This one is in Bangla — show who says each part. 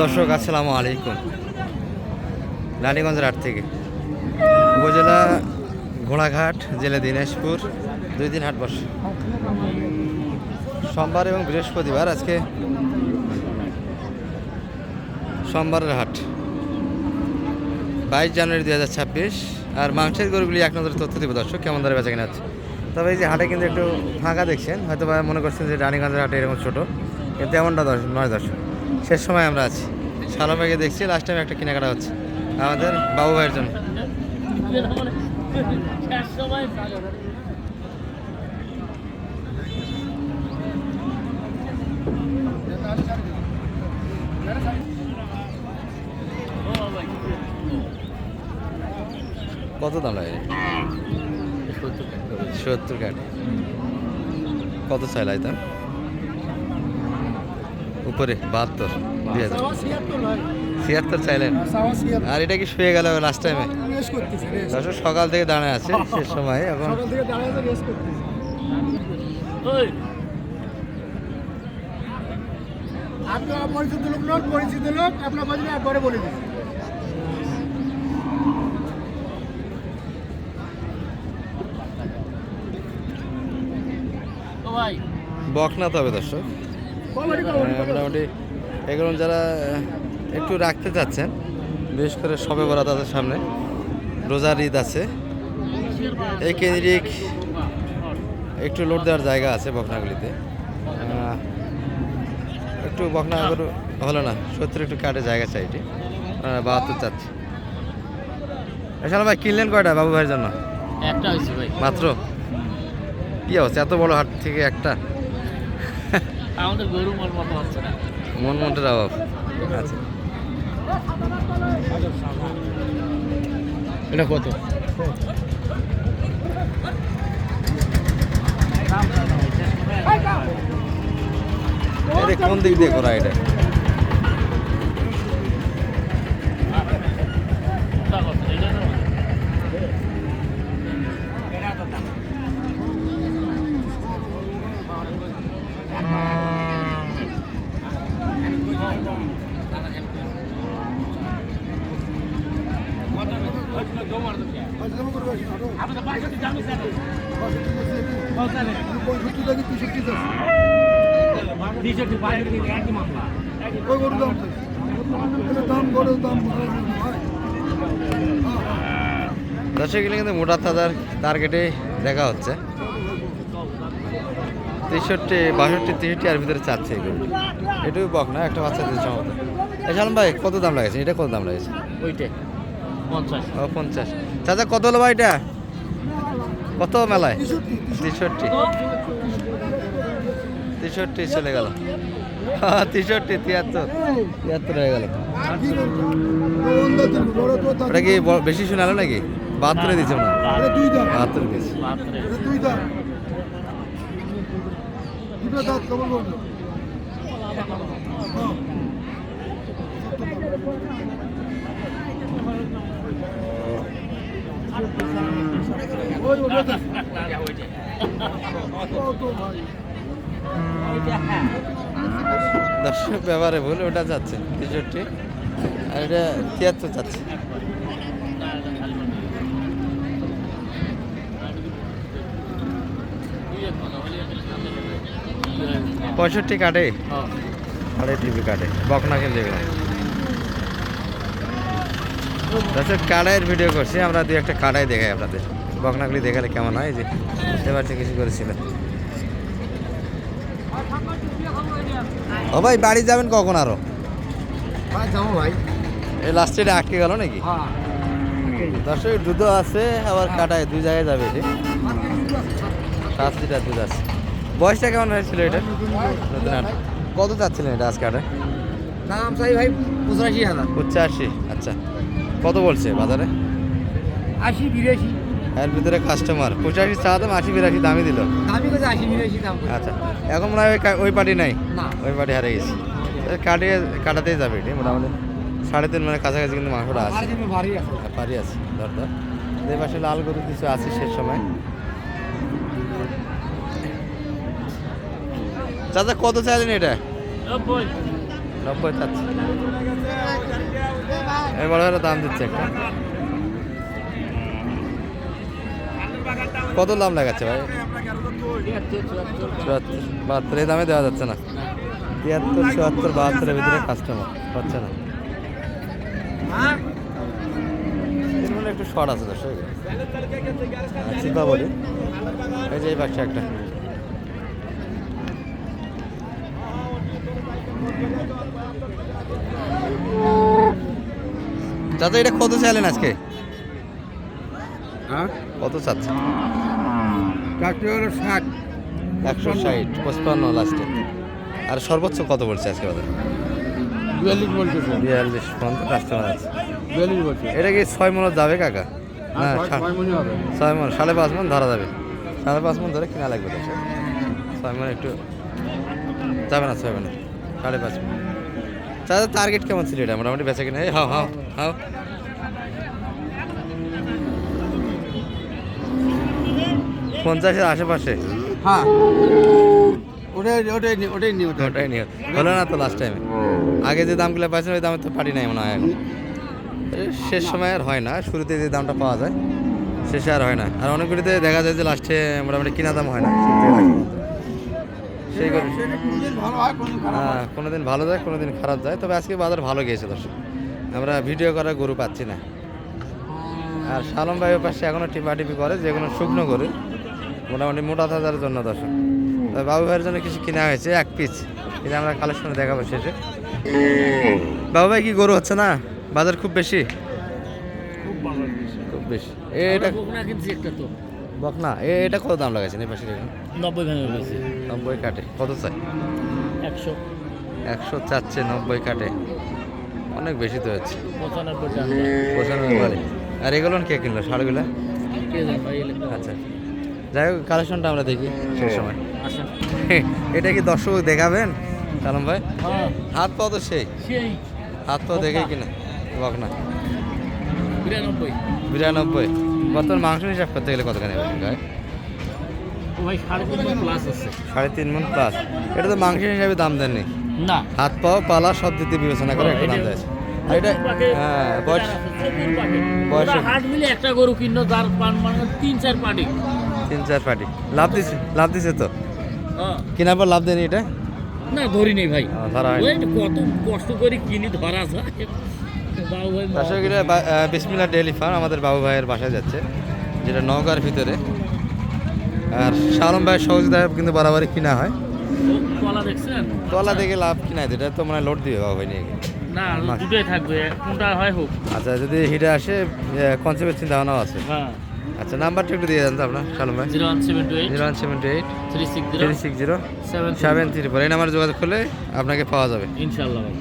Speaker 1: দর্শক আসসালামু আলাইকুম। রানীগঞ্জের হাট থেকে উপজেলা ঘোড়াঘাট, জেলা দিনাজপুর, 2 দিন হাট বসে সোমবার এবং বৃহস্পতিবার। আজকে সোমবারের হাট 22 জানুয়ারি 2026। আর মাংসের গরুগুলি এক নজরে তথ্য দেবো দর্শক, কেমন দরে বেচা কেনা আছে। তবে এই যে হাটে কিন্তু একটু ফাঁকা দেখছেন, হয়তো বা মনে করছেন যে রানীগঞ্জের হাটে এরকম ছোটো, কিন্তু এমনটা নয় দর্শক। শেষ সময় আমরা আছি, শালবাগে দেখছি লাস্ট টাইম একটা কেনাকাটা হচ্ছে আমাদের বাবু ভাইয়ের জন্য। কত দাম লাগে? 70 কাঠ। কত চাইল আইতাম? উপরে 72, 76 চাইলেন। আর এটা কি শুয়ে গেল লাস্ট টাইমে? দর্শক সকাল থেকে দাঁড়ায় আছে, শেষ সময় এখন
Speaker 2: পরিচিত লোক আপনার বাজলে একবারে বলে দিন।
Speaker 1: বকনা তবে দর্শক মোটামুটি এগুলো যারা একটু রাখতে চাচ্ছেন, বিশেষ করে সবে বরা তাদের সামনে রোজার ঈদ আছে, এই কেন্দ্রিক একটু লোড দেওয়ার জায়গা আছে বকনাগুলিতে। একটু বকনা গরু হলো না, 70 একটু কাটে জায়গা চাই, এটি 72 চাচ্ছি। এছাড়া ভাই কিনলেন কয়টা বাবু ভাইয়ের জন্য?
Speaker 3: একটা হয়েছে ভাই
Speaker 1: মাত্র? কি অবস্থা, এত বড় হাট থেকে একটা?
Speaker 3: আমাদের গরু মন মতো হচ্ছে না,
Speaker 1: মন মনটার অভাব। আচ্ছা,
Speaker 3: এটা কত?
Speaker 1: এটা কোন দিক দিয়ে করা এটা? দর্শক গেলে কিন্তু মোটা তাজার টার্গেটে দেখা হচ্ছে 63, 62, 63 আর ভিতরে চাচ্ছে এগুলো। এটুকু বক না, একটা বাচ্চা দিচ্ছে সম্ভবত। এছাড়া ভাই কত দাম লাগেছে এটা? কত দাম লাগেছে
Speaker 3: ওইটা 50।
Speaker 1: ও 50। চাচা কত হলো ভাই এটা? কত মেলায়? 63, 63 চলে গেল। 63, 73 হয়ে গেল। ওটা কি বেশি শোনালো নাকি? 72 দিচ্ছে না? 72 দিচ্ছে। দর্শক ব্যাপারে ভুল, ওটা যাচ্ছে 63 আর এটা 73 যাচ্ছে। 65 কাটে আর টিভি কাটে বকনা কিন্তু এগুলো। দর্শক কাড়াইয়ের ভিডিও করছি আমরা, 2-1টা কাড়াই দেখাই আপনাদের, বকনাগুলি দেখালে কেমন হয়। যে এবার থেকে কিছু করেছিল। ও ভাই বাড়ি যাবেন কখন? আরো
Speaker 2: যাবো ভাই,
Speaker 1: এই লাস্টে এটা আটকে গেল নাকি? দর্শক দুধ আছে আবার কাটায়, 2 জায়গায় যাবে। এটি 7 লিটার দুধ আছে। বয়সটা কেমন হয়েছিল এটা? নতুন হাট। কত চাচ্ছিলেন এটা আজকে হাটে?
Speaker 2: দাম চাই ভাই 85,000।
Speaker 1: 85? আচ্ছা, কত বলছে বাজারে?
Speaker 2: 80, 82।
Speaker 1: এর ভিতরে কাস্টমার 85 চা দাম, 80, 82 দামই দিল।
Speaker 2: দামি কথা 80, 82 দাম।
Speaker 1: আচ্ছা, এখন মনে হয় ওই পার্টি নাই,
Speaker 2: না,
Speaker 1: ওই পার্টি হারিয়ে গেছে। কাটাতেই যাবে এটি মোটামুটি 3.5 মানে কাছাকাছি, কিন্তু মাংসটা আছে,
Speaker 2: ভারী আছে।
Speaker 1: পারি আছে দরদার। এই পাশে লাল গরু কিছু আছে শেষ সময়। চাচা কত চাইলেন এটা? 90 চাচ্ছে। এই বড় বড় দাম দিচ্ছে একটা। কত দাম লাগাচ্ছে ভাই? 74 72 এই দামে দেওয়া যাচ্ছে না। 73 74 72 এর ভিতরে কাস্টমার হচ্ছে না। এর একটু শর্ট আছে দর্শক। চিপা বলি এই যে এই পাশে একটা। চাচা এটা কত চাইলেন আজকে?
Speaker 2: হ্যাঁ
Speaker 1: কত চাচ্ছে?
Speaker 2: চারটে হলো 60
Speaker 1: 160 55 লাস্টে। আর সর্বোচ্চ কত বলছে আজকে বাজার?
Speaker 2: 42 বলছে
Speaker 1: 42 পর্যন্ত কাস্টমার আছে।
Speaker 2: 42 বলছে
Speaker 1: এটা কি 6 মন যাবে কাকা? না
Speaker 2: 6 মনে হবে
Speaker 1: 6 মন 5.5 মন ধরা যাবে। 5.5 মন ধরে কিনা লাগবে তো 6 মন একটু যাবে না 6 মন 5.5 মন। চাচা টার্গেট কেমন ছিল এটা মোটামুটি বেচা কিনা? এই হাও হাও হাও 50 এর আশেপাশে।
Speaker 2: হ্যাঁ ওটাই নিয়ে
Speaker 1: ওটাই নিয়ে হলো না তো লাস্ট টাইমে। আগে যে দামগুলো পাইছেন ওই দামে তো পারি নাই মনে হয় এখন। শেষ সময় আর হয় না, শুরুতে যে দামটা পাওয়া যায় শেষে আর হয় না। আর অনেকগুলিতে দেখা যায় যে লাস্টে মোটামুটি কিনা দাম হয় না। সেই করে
Speaker 2: ভালো হয় কোন খারাপ
Speaker 1: হ্যাঁ, কোনোদিন ভালো যায় কোনোদিন খারাপ যায়। তবে আজকে বাজার ভালো গিয়েছে দর্শক, আমরা ভিডিও করার গরু পাচ্ছি না। আর শালম ভাইয়ের পাশে এখনও টিপাটিপি করে, যেগুলো শুকনো গরু মোটামুটি মোটা তাজার জন্য দর্শক। তবে বাবু ভাইয়ের জন্য কিছু কিনা হয়েছে 1 পিস, কিন্তু আমরা কালেকশনে দেখাবো শেষে। বাবু ভাই কি গরু হচ্ছে না? বাজার খুব বেশি, খুব বেশি। এটা
Speaker 3: বকনা কিনছি একটা তো
Speaker 1: বকনা এটা কত দাম লাগাইছেন এই পাশে?
Speaker 3: 90 ভেঙে গেছে।
Speaker 1: 90 কাটে। কত চাই?
Speaker 3: 100
Speaker 1: 100 চাচ্ছে, 90 কাটে। অনেক বেশি তো হচ্ছে।
Speaker 3: 95 টাকা
Speaker 1: 95 বাড়ি। আর এগুলো কে কিনলো ষাড়গুলা?
Speaker 3: কে জানে ভাই এলে
Speaker 1: আচ্ছা, যাই হোক কালেকশনটা আমরা দেখি সেই সময়।
Speaker 3: আসেন।
Speaker 1: এটা কি দর্শক দেখাবেন সালাম ভাই?
Speaker 3: হ্যাঁ
Speaker 1: হাত পাও তো সেই
Speaker 3: সেই
Speaker 1: হাত পাও দেখেই কিনা বকনা
Speaker 3: 92
Speaker 1: 92। বর্তমান মাংস হিসাব করতে গেলে কতখানি হবে গায়ে?
Speaker 3: ও ভাই 3.5 প্লাস আছে।
Speaker 1: 3.5 মণ প্লাস। এটা তো মাংস হিসাবে দাম দেননি,
Speaker 3: না
Speaker 1: হাত পাও পালা সব দিতে বিবেচনা করে একটা দাম দেয়। আর এটা হ্যাঁ বয়স বয়স
Speaker 3: হাট মিলে একটা গরু কিনো যার পান মানে 3-4 পাটি।
Speaker 1: 3-4 পাটি লাভ দিছে তো
Speaker 3: হ্যাঁ
Speaker 1: কেনার পর লাভ দেয়নি এটা?
Speaker 3: না ধরি নেই ভাই,
Speaker 1: ধরা হয়
Speaker 3: ওই কত কষ্ট করে কিনি ধরা যায়। বাবু ভাই
Speaker 1: দর্শক এটা বিসমিল্লাহ ডেইলি ফার্ম আমাদের বাবু ভাইয়ের বাসায় যাচ্ছে, যেটা নওগাঁর ভিতরে। আর শালম ভাইয়ের সহযোগিতায় কিন্তু বরাবরই কিনা হয়।
Speaker 3: কলা দেখছেন?
Speaker 1: তলা দেখে লাভ কিনা এটা তো মানে লোড দিবে বাবু ভাই নিয়ে গিয়ে।
Speaker 3: না দুটোই থাকবে, কোনটা হয় হোক।
Speaker 1: আচ্ছা, যদি হিটে আসে কনসেপ্টের চিন্তা ভাবনাও আছে।
Speaker 3: হ্যাঁ
Speaker 1: আচ্ছা, নাম্বারটা একটু দিয়ে দেন তো আপনার শালম ভাই।
Speaker 3: 0178
Speaker 1: 0178
Speaker 3: 360
Speaker 1: 360
Speaker 3: 7
Speaker 1: 734। এই নাম্বারে যোগাযোগ করলে আপনাকে পাওয়া যাবে।
Speaker 3: ইনশাআল্লাহ ভাই।